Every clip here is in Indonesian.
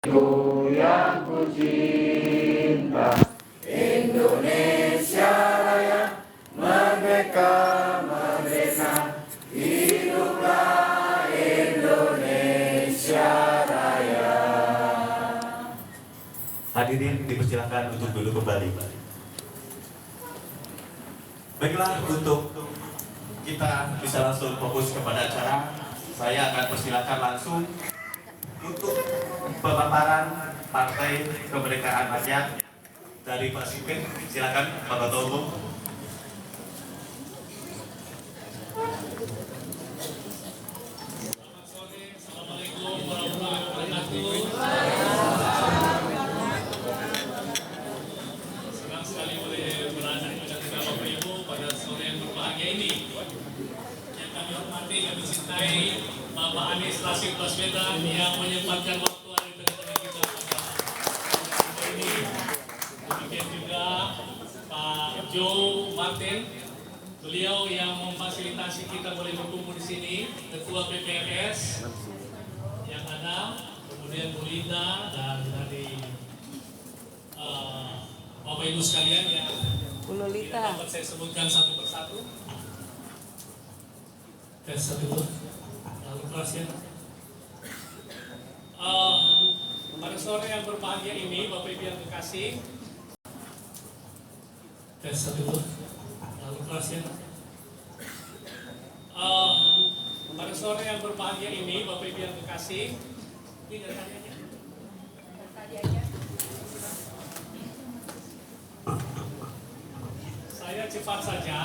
Ku yang ku cinta, Indonesia Raya, merdeka, merdeka, hiduplah Indonesia Raya. Hadirin dipersilakan untuk duduk kembali. Baiklah, untuk kita bisa langsung fokus kepada acara, saya akan persilakan langsung untuk pemaparan Partai Kemerdekaan Rakyat dari Pak Sipin. Silakan Pak Ketua Umum. Selamat sore, Assalamualaikum warahmatullahi wabarakatuh. Senang sekali boleh berada di tengah Bapak Ibu pada sore yang berbahagia ini. Yang kami hormati, kami cintai Bapak Anies Rashid Baswedan yang menyempatkan waktu ada di tengah-tengah kita pada hari ini. Demikian juga Pak Joe Martin, beliau yang memfasilitasi kita boleh berkumpul di sini, Ketua PPRS yang ada, kemudian Bu Linda dan dari Bapak Ibu sekalian yang tidak dapat saya sebutkan satu persatu. Tes satu, lalu keras ya. Pada sore yang berbahagia ini, Bapak Ibu yang kekasih, tes satu, lalu keras ya. Pada sore yang berbahagia ini, Bapak Ibu yang kekasih, ini tanya-tanya. Saya cepat saja.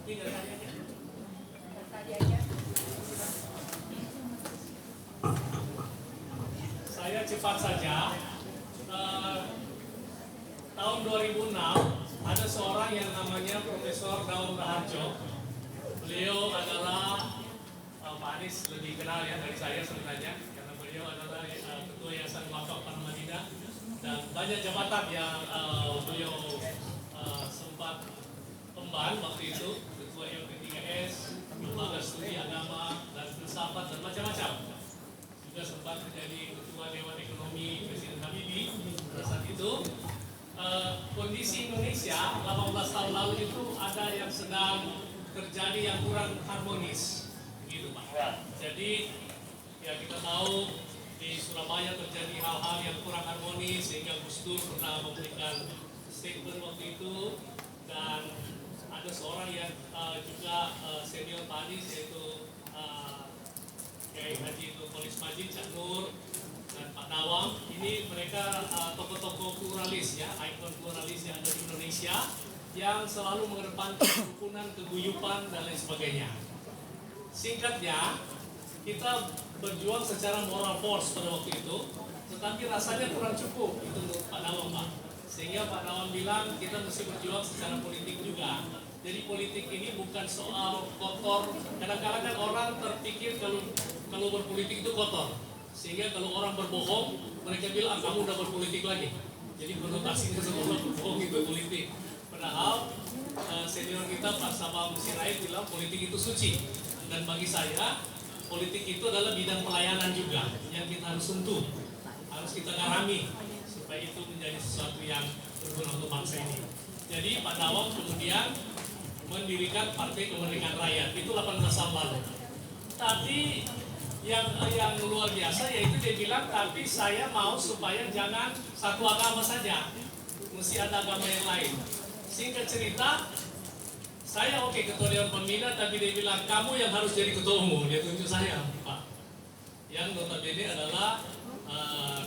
Ini tanya-tanya. Saya cepat saja. Tahun 2006 ada seorang yang namanya Profesor Daun Raharjo. Beliau adalah Pak Anies lebih kenal ya dari saya sebenarnya, karena beliau adalah Ketua Yayasan Wakaf Madinah dan banyak jabatan yang beliau sempat emban waktu itu, Ketua LP3S, Lembaga Studi Agama dan Filsafat dan macam-macam. Juga sempat menjadi Ketua Dewan Ekonomi Presiden Habibie pada saat itu. Kondisi Indonesia 18 tahun lalu itu ada yang sedang terjadi yang kurang harmonis, gitu Pak. Jadi ya kita tahu di Surabaya terjadi hal-hal yang kurang harmonis sehingga Gus Dur pernah memberikan statement waktu itu, dan ada seorang yang juga senior Pak Anies yaitu Kiai Haji Nurholis Majid, Cak Nur, dan Pak Nawang. Ini mereka tokoh-tokoh pluralis ya, ikon pluralis yang ada di Indonesia yang selalu mengedepankan kerukunan, keguyupan dan lain sebagainya. Singkatnya, kita berjuang secara moral force pada waktu itu, tetapi rasanya kurang cukup itu untuk Pak Nawang, Pak. Sehingga Pak Nawang bilang kita mesti berjuang secara politik juga. Jadi politik ini bukan soal kotor. Kadang-kadang kan orang terpikir kalau berpolitik itu kotor. Sehingga kalau orang berbohong, mereka bilang kamu udah berpolitik lagi. Jadi konotasinya seolah berbohong itu politik. Padahal senior kita Pak Sabam Sirait bilang politik itu suci. Dan bagi saya, politik itu adalah bidang pelayanan juga yang kita harus sentuh, harus kita garami supaya itu menjadi sesuatu yang berguna untuk bangsa ini. Jadi Pak Nawang kemudian mendirikan Partai Kemerdekaan Rakyat itu 18 tahun lalu. Tapi yang luar biasa yaitu dia bilang, tapi saya mau supaya jangan satu agama saja, mesti ada agama yang lain. Singkat cerita, saya oke ketua Dewan Pembina, tapi dia bilang kamu yang harus jadi ketua umum. Dia tunjuk saya, Pak, yang notabene adalah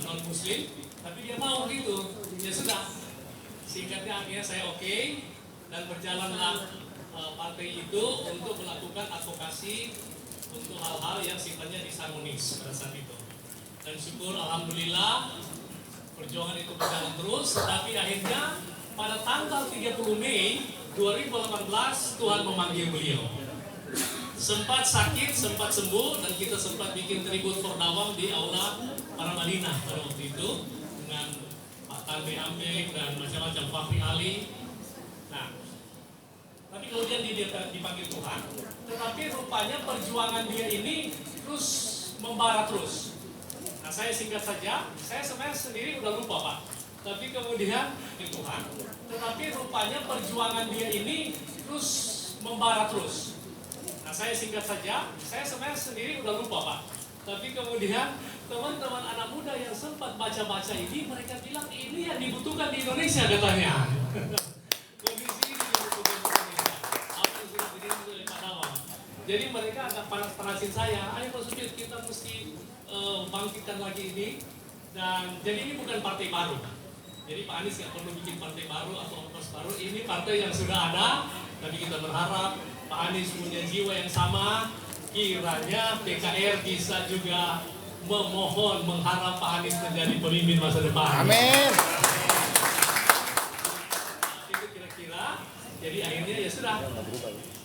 non Muslim, tapi dia mau gitu. Ya sudah, singkatnya akhirnya saya oke, dan berjalanlah partai itu untuk melakukan advokasi untuk hal-hal yang sifatnya disharmonis pada saat itu. Dan syukur alhamdulillah perjuangan itu berjalan terus, tapi akhirnya pada tanggal 30 Mei 2018 Tuhan memanggil beliau. Sempat sakit, sempat sembuh, dan kita sempat bikin tribut Purnawang di Aula Madinah pada waktu itu dengan Pak Tanbe Ambek dan macam-macam Fahri Ali. Nah, tapi kemudian dia dipanggil Tuhan, tetapi rupanya perjuangan dia ini terus membara terus. Nah, Nah saya singkat saja, saya sebenarnya sendiri udah lupa Pak. Tapi kemudian Tuhan, tetapi rupanya perjuangan dia ini terus membara terus. Nah saya singkat saja, saya sebenarnya sendiri udah lupa Pak. Tapi kemudian teman-teman anak muda yang sempat baca-baca ini, mereka bilang ini yang dibutuhkan di Indonesia katanya. Kondisi ini dibutuhkan di Indonesia. Apa yang sudah dirilis oleh Pak Dawang. Jadi mereka agak panas-panasin saya, ayo Pak Supir kita mesti bangkitkan lagi ini. Dan jadi ini bukan partai baru. Jadi Pak Anies nggak perlu bikin partai baru atau ormas baru. Ini partai yang sudah ada. Tapi kita berharap Pak Anies punya jiwa yang sama. Kiranya PKR bisa juga memohon, mengharap Pak Anies menjadi pemimpin masa depan. Amin. Itu kira-kira. Jadi akhirnya ya sudah.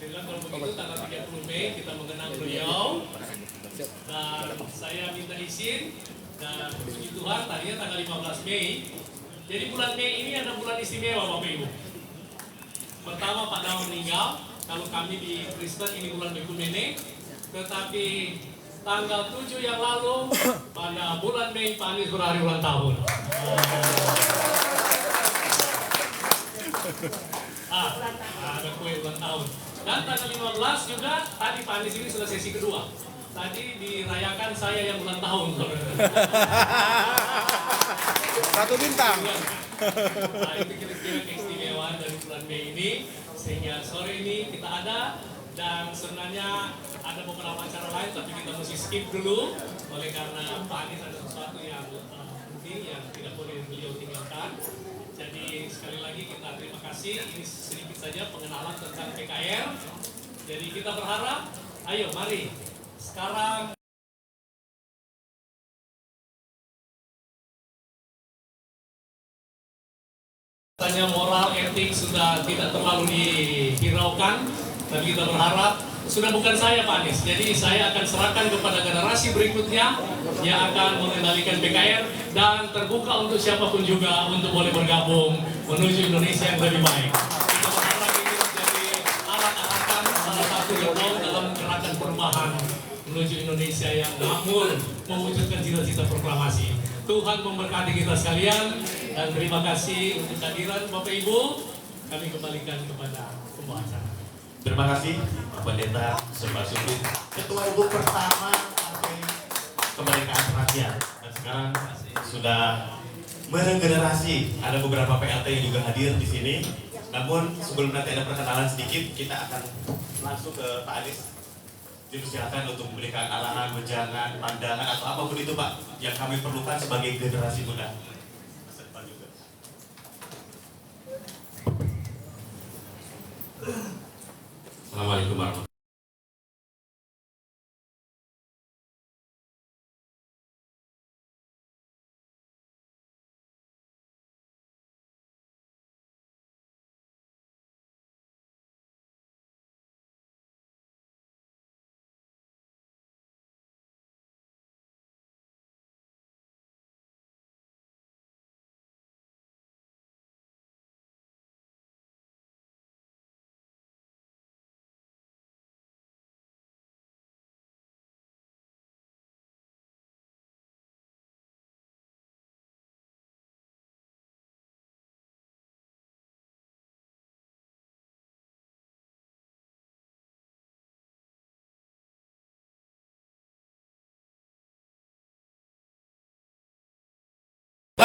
Bilang kalau begitu tanggal 30 Mei kita mengenang beliau. Dan saya minta izin. Dan puji Tuhan tadinya tanggal 15 Mei. Jadi bulan Mei ini ada bulan istimewa Bapak Ibu. Pertama Pak Dawang meninggal. Kalau kami di Kristen ini bulan Mekumene. Tetapi tanggal 7 yang lalu pada bulan Mei Pak Anies berhari ulang tahun. Ada kue ulang tahun. Dan tanggal 15 juga tadi Pak Anies ini sudah sesi kedua. Tadi dirayakan saya yang ulang tahun. Satu bintang. Nah, itu kira-kira keistimewaan dari bulan Mei ini. Sehingga sore ini kita ada. Dan sebenarnya ada beberapa acara lain tapi kita mesti skip dulu. Oleh karena Pak Anies ada sesuatu yang penting yang tidak boleh beliau tinggalkan. Jadi sekali lagi kita terima kasih. Ini sedikit saja pengenalan tentang PKR. Jadi kita berharap, ayo mari sekarang tanya moral, etik sudah tidak terlalu dihiraukan, tapi kita berharap sudah bukan saya Pak Anies. Jadi saya akan serahkan kepada generasi berikutnya yang akan mengendalikan PKR dan terbuka untuk siapapun juga untuk boleh bergabung menuju Indonesia yang lebih baik. Kita berharap ini menjadi arak-arakan salah satu gerbong dalam gerakan perubahan menuju Indonesia yang makmur, mewujudkan cita-cita proklamasi. Tuhan memberkati kita sekalian dan terima kasih untuk kehadiran Bapak Ibu. Kami kembalikan kepada pembahasan. Terima kasih Pak Pendeta Pak Supir, Ketua Ibu pertama Partai Kemerdekaan Rakyat. Dan sekarang sudah meregenerasi. Ada beberapa PLT yang juga hadir di sini. Namun sebelum nanti ada perkenalan sedikit, kita akan langsung ke Pak Anies. Dipersilakan untuk memberikan arahan, wejangan, pandangan atau apapun itu Pak yang kami perlukan sebagai generasi muda. Assalamualaikum warahmatullahi wabarakatuh.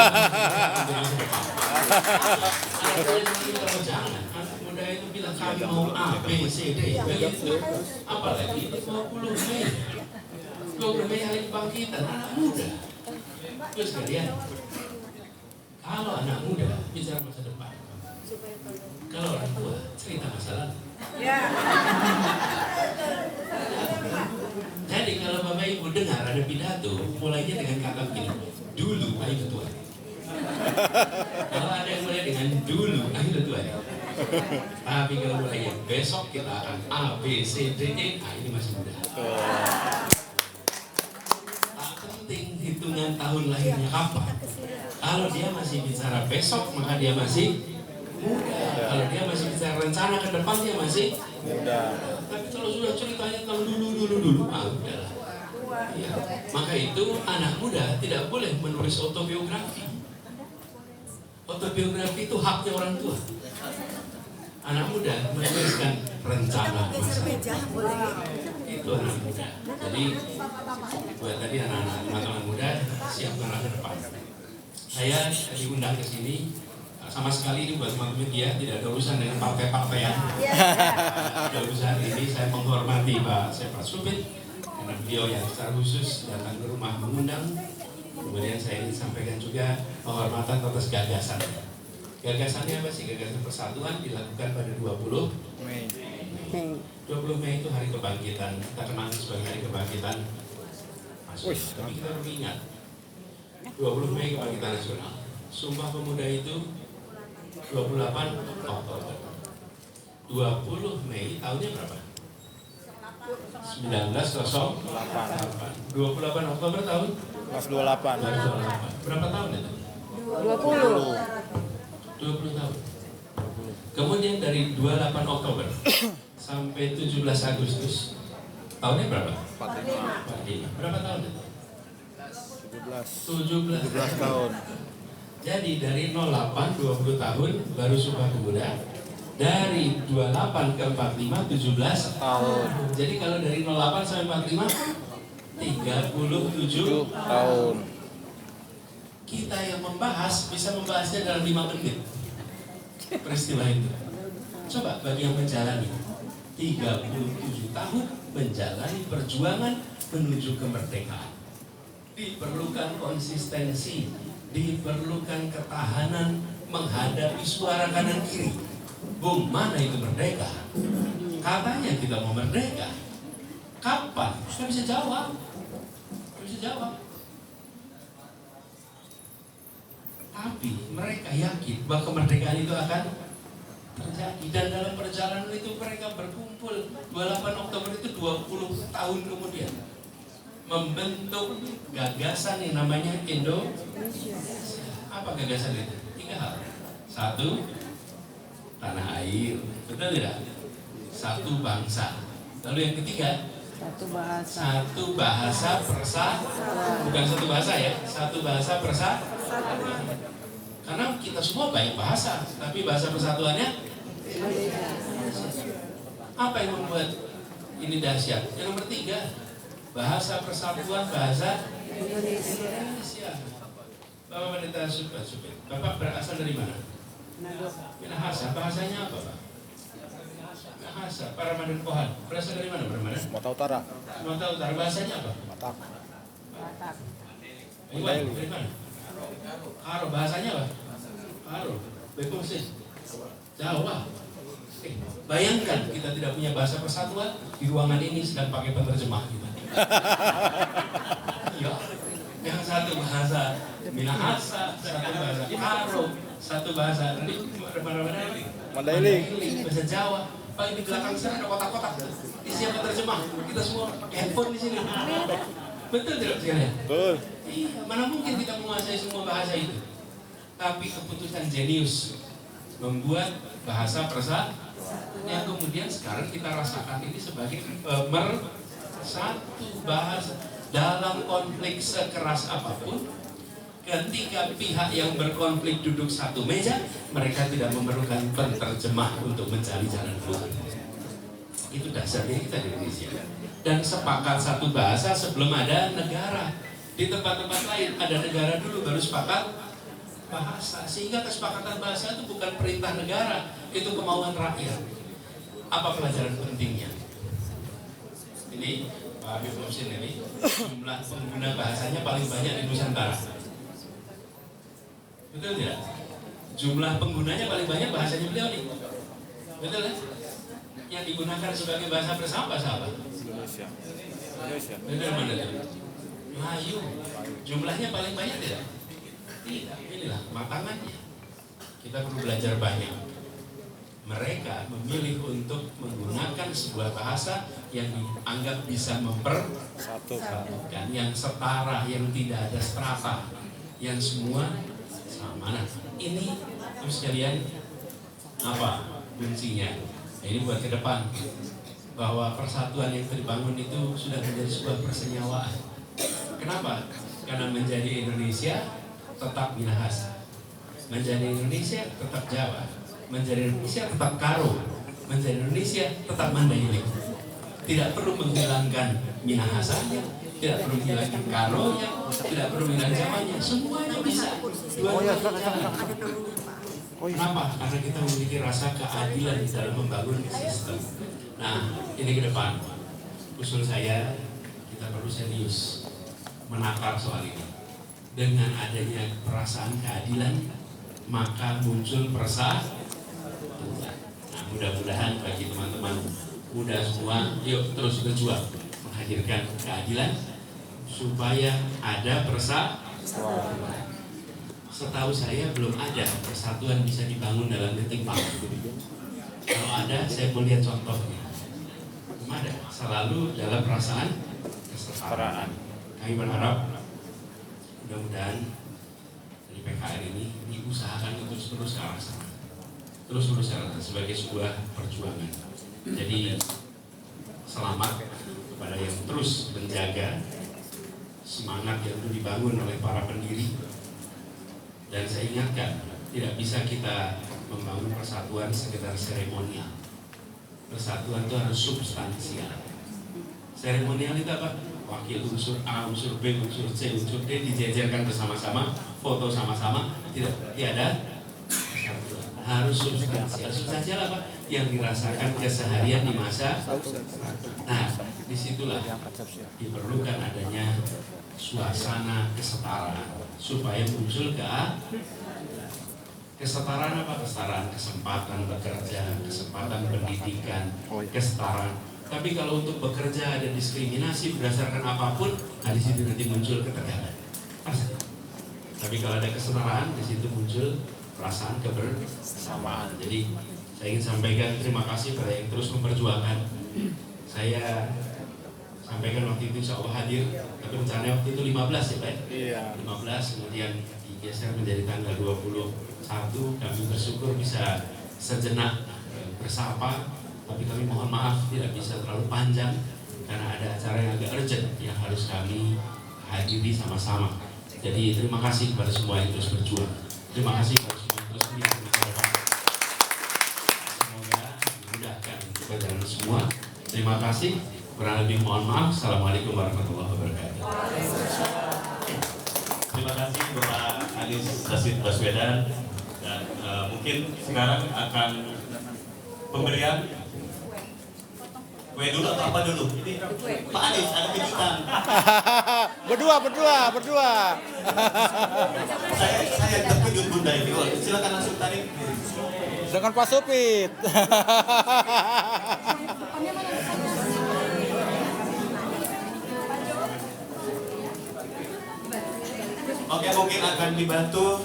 Anak muda itu bilang kami mau A, B, C, D. Apalagi 20 Mei. 20 Mei hari kebangkitan anak muda. Terus kalian, kalau anak muda bicara masa depan, kalau orang tua cerita masa lalu. Jadi kalau Bapak Ibu dengar ada pidato, mulainya dengan kata begini, dulu ayo ketua. Kalau ada yang mulai dengan dulu ayo ketua. Tapi kalau mulainya besok kita akan A, B, C, D, E, ini masih muda. Tak penting hitungan tahun lahirnya kapan. Kalau dia masih bicara besok, maka dia masih muda. Kalau dia masih bicara rencana ke depan, dia masih muda. Tapi kalau sudah ceritanya tentang dulu, udahlah. Ya, maka itu anak muda tidak boleh menulis autobiografi. Autobiografi itu haknya orang tua. Anak muda menuliskan rencana masa itu anak muda. Jadi buat tadi anak-anak teman-teman muda siapkanlah ke depan. Saya diundang ke sini sama sekali ini buat teman-teman media tidak ada urusan dengan partai-partaian. Ada urusan ini saya menghormati Pak Seprat Supit karena beliau yang secara khusus datang ke rumah mengundang. Kemudian saya ingin sampaikan juga penghormatan atas gagasan. Gagasannya apa sih? Gagasan persatuan dilakukan pada 20 Mei. 20 Mei itu hari kebangkitan. Kita kenal sebagai hari kebangkitan nasional. Tapi kita harus ingat 20 Mei kebangkitan nasional. Sumpah Pemuda itu 28 Oktober. 20 Mei tahunnya berapa? 1908. 28 Oktober tahun 28. Berapa tahun itu? 20 tahun. Kemudian dari 28 Oktober sampai 17 Agustus tahunnya berapa? 45. Berapa tahun itu? 17 tahun. Jadi dari 08 20 tahun baru Sumpah Pemuda. Dari 28 ke 45 17 tahun. Jadi kalau dari 08 sampai 45 37 tahun. Kita yang membahas bisa membahasnya dalam 5 menit. Peristiwa itu. Coba bagi yang menjalani 37 tahun menjalani perjuangan menuju kemerdekaan. Diperlukan konsistensi, diperlukan ketahanan menghadapi suara kanan kiri. Bung, mana itu merdeka? Katanya kita mau merdeka. Kapan? Kita bisa jawab. Tapi mereka yakin bahwa kemerdekaan itu akan terjadi. Dan dalam perjalanan itu mereka berkumpul 28 Oktober itu 20 tahun kemudian membentuk gagasan yang namanya Indonesia. Apa gagasan itu? 3 hal. 1, tanah air, betul tidak? 1 bangsa. Lalu yang ketiga, satu bahasa bukan 1 bahasa ya, 1 bahasa karena kita semua banyak bahasa, tapi bahasa persatuannya apa yang membuat ini dahsyat? Yang nomor 3, bahasa persatuan bahasa Indonesia. Bapak Pendeta Supit, Bapak berasal dari mana? Minahasa, bahasanya apa Pak? Minahasa, Paramadan Pohan. Berasal dari mana Paramadan? Sumatera Utara. Sumatera Utara, bahasanya apa? Batak. Iwan, dari mana? Karo, bahasanya apa? Karo, Bekosis, Jawa. Bayangkan kita tidak punya bahasa persatuan, di ruangan ini sedang pakai penerjemah kita. Ya, yang 1 bahasa Minahasa, 1 bahasa Karo, 1 bahasa Mandailing, bahasa Jawa. Pak, di belakang sana ada kotak-kotak, isinya penerjemah. Kita semua pakai handphone di sini. Betul tidak sekalian? Betul. Iya, mana mungkin kita menguasai semua bahasa itu. Tapi keputusan jenius membuat bahasa persatuan yang kemudian sekarang kita rasakan ini sebagai satu bahasa dalam konflik sekeras apapun. Ketika pihak yang berkonflik duduk satu meja, mereka tidak memerlukan penerjemah untuk mencari jalan keluar. Itu dasarnya kita di Indonesia. Dan sepakat satu bahasa sebelum ada negara. Di tempat-tempat lain ada negara dulu baru sepakat bahasa. Sehingga kesepakatan bahasa itu bukan perintah negara, itu kemauan rakyat. Apa pelajaran pentingnya? Ini Pak Habib Muhsin ini jumlah pengguna bahasanya paling banyak di Nusantara. Betul tidak? Jumlah penggunanya paling banyak bahasanya beliau nih. Betul kan? Yang digunakan sebagai bahasa bersama bahasa apa? Indonesia. Betul mana dia? Melayu. Jumlahnya paling banyak tidak? Tidak. Inilah matangannya. Kita perlu belajar banyak. Mereka memilih untuk menggunakan sebuah bahasa yang dianggap bisa mempersatukan, yang setara, yang tidak ada strata, yang semua sama. Nah, ini terus sekalian apa kuncinya? Nah, ini buat ke depan. bahwa persatuan yang terbangun itu sudah menjadi sebuah persenyawaan. Kenapa? Karena menjadi Indonesia tetap Minahasa, menjadi Indonesia tetap Jawa, menjadi Indonesia tetap Karo, menjadi Indonesia tetap Mandailing. Tidak perlu menghilangkan Minahasanya, tidak perlu menghilangkan Karonya, tidak perlu menghilangkan Jawanya, semuanya bisa. Kenapa? Karena kita memiliki rasa keadilan di dalam membangun sistem. Nah, ini ke depan, usul saya, kita perlu serius menakar soal ini. Dengan adanya perasaan keadilan, maka muncul persatuan. Nah, mudah-mudahan bagi teman-teman muda semua, yuk terus berjuang menghadirkan keadilan supaya ada persatuan. Setahu saya belum ada persatuan bisa dibangun dalam ketimpangan. Kalau ada, saya mau lihat contohnya. Belum ada, selalu dalam perasaan kesetaraan. Kami berharap mudah-mudahan dari PKR ini diusahakan terus ke arah sana, terus sebagai sebuah perjuangan. Jadi selamat kepada yang terus menjaga semangat yang itu dibangun oleh para pendiri. Dan saya ingatkan, tidak bisa kita membangun persatuan sekedar seremonial. Persatuan itu harus substansial. Seremonial itu apa? Wakil unsur A, unsur B, unsur C, unsur D dijejerkan bersama-sama, foto sama-sama, tiada persatuan. Harus substansial. Substansial apa? Yang dirasakan keseharian di masa. Nah, disitulah diperlukan adanya suasana kesetaraan supaya muncul kesetaraan apa? Kesetaraan kesempatan bekerja, kesempatan pendidikan, kesetaraan. Tapi kalau untuk bekerja ada diskriminasi berdasarkan apapun, nah di situ nanti muncul ketegangan. Tapi kalau ada kesetaraan, di situ muncul perasaan kebersamaan. Jadi saya ingin sampaikan terima kasih pada yang terus memperjuangkan. Saya sampaikan waktu itu insya Allah hadir, tapi rencananya waktu itu 15 ya Pak? Iya. 15, kemudian digeser menjadi tanggal 21. Kami bersyukur bisa sejenak bersapa, tapi kami mohon maaf tidak bisa terlalu panjang karena ada acara yang agak urgent yang harus kami hadiri sama-sama. Jadi terima kasih kepada semua yang terus berjuang. Terima kasih kepada semua yang terus berjuang. Semoga dimudahkan kepada semua. Terima kasih. Kurang lebih mohon maaf. Assalamualaikum warahmatullahi wabarakatuh. Terima kasih Bapak Anies Rashid Baswedan. Dan mungkin sekarang akan pemberian kue dulu atau apa dulu? Ini Pak Anies ada kejutan. Berdua. saya terkejut Bunda ini. Silakan langsung tarik. Dengan Pak Supit. Oke, mungkin akan dibantu.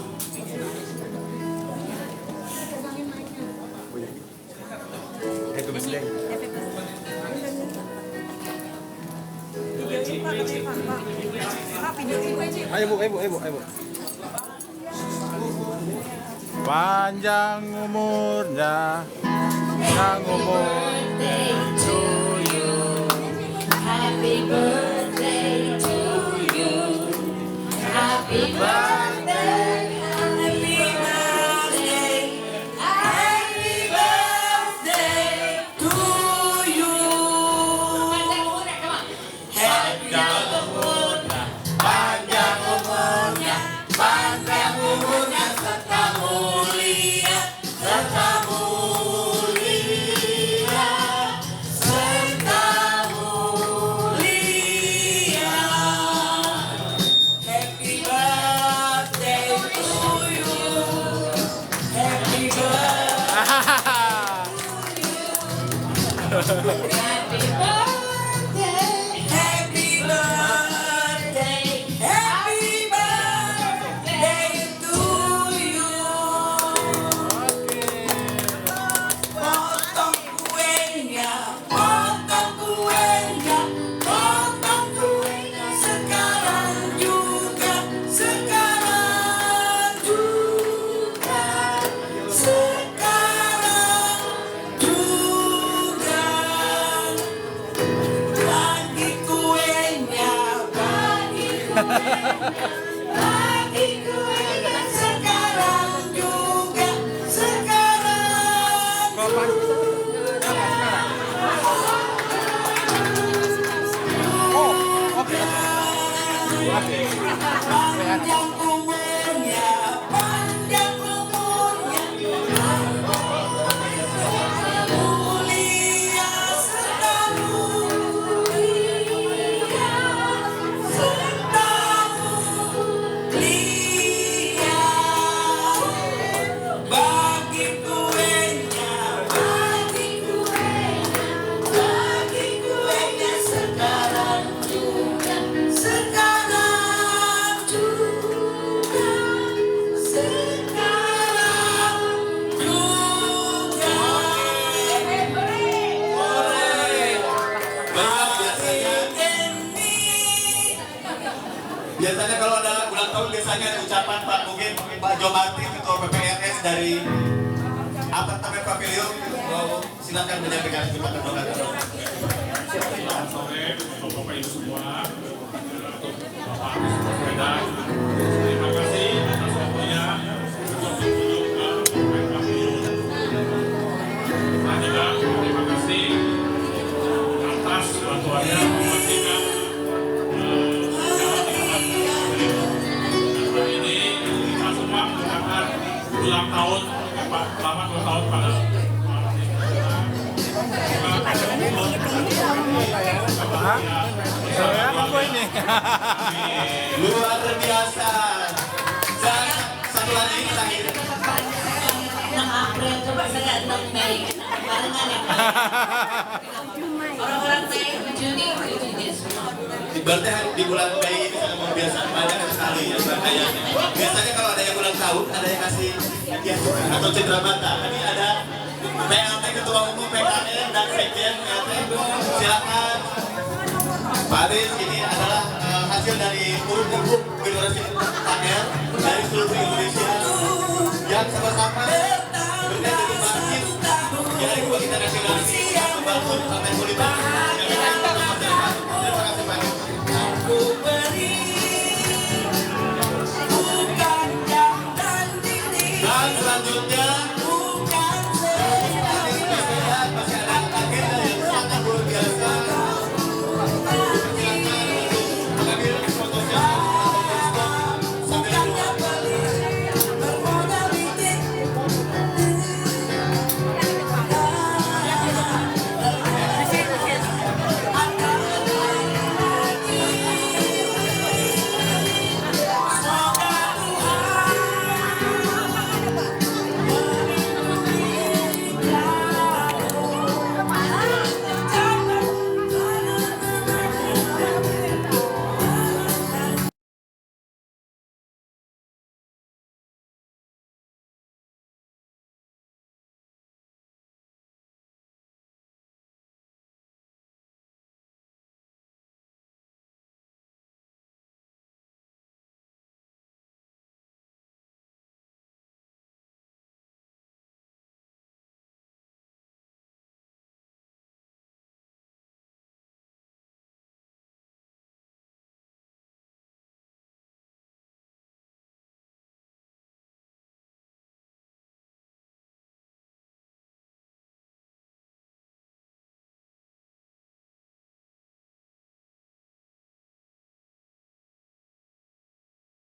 Ayo bu. Panjang umurnya, panjang umur. To you. Happy birthday to you. Happy birthday. Happy birthday. Happy birthday to you. Panjang umurnya, panjang umurnya serta mulia, serta mulia, serta mulia. Happy birthday to you. Happy birthday. Happy birthday. Happy birthday. Happy birthday to you. Potong kuenya, potong kuenya, potong kuenya sekarang juga, sekarang juga, sekarang juga. Biasanya kalau ada ulang tahun biasanya ada ucapan Pak, mungkin Pak Jo Martin Ketua PPRS dari Apartemen Pavilion, silakan menyampaikan ucapan doa. Selamat sore untuk Bapak Ibu semua, untuk Bapak Anies Baswedan. Terima kasih atas waktunya untuk berkunjung ke Apartemen Pavilion. Dan juga terima kasih atas bantuannya memastikan hari ini kita semua mengucapkan ulang tahun selamat ulang tahun pada Apa ini? Luar biasa. Dan satu lagi terakhir. 6 April, coba saya 6 Mei. Barengan ya Pak? Orang-orang Mei, Juni semua. Berarti di bulan Mei ini sangat membiasakan banyak sekali ya kayaknya. Biasanya kalau ada yang ulang tahun, ada yang kasih hadiah atau cendera mata. Ini ada PLT Ketua Umum PKN dan Sekjen PLT. Silakan. Pak Aris, ini adalah hasil dari urut generasi PKN dari seluruh Indonesia yang sama-sama berkaitan dengan masjid yang kedua kita nasionalis membangun partai politik